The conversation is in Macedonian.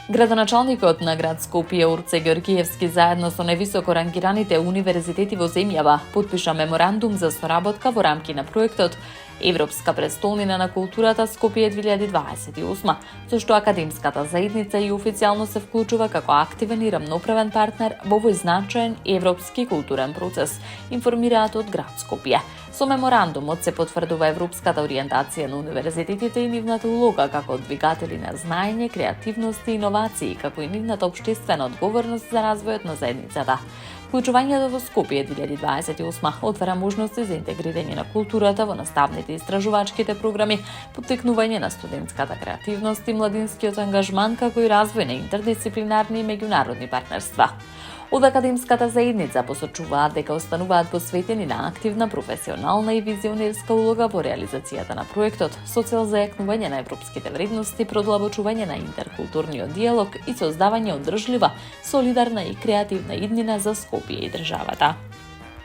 Градоначалникот на град Скопје Урце Георгиевски заедно со највисоко рангираните универзитети во земјава потпиша меморандум за соработка во рамки на проектот Европска престолнина на културата Скопје 2028, со што академската заедница и официјално се вклучува како активен и рамноправен партнер во овој значаен европски културен процес, информираат од град Скопје. Со меморандумот се потврдува европската ориентација на универзитетите и нивната улога како двигатели на знаење, креативност и иновации, како и нивната општествена одговорност за развојот на заедницата. Вклучувањето во Скопје 2028 отвара можности за интегрирање на културата во наставните и истражувачките програми, поттикнување на студентската креативност и младинскиот ангажман, како и развој на интердисциплинарни и меѓународни партнерства. Од академската заедница посочуваат дека остануваат посветени на активна, професионална и визионерска улога во реализацијата на проектот со цел зајакнување на европските вредности, продлабочување на интеркултурниот диалог и создавање одржлива, солидарна и креативна иднина за Скопје и државата.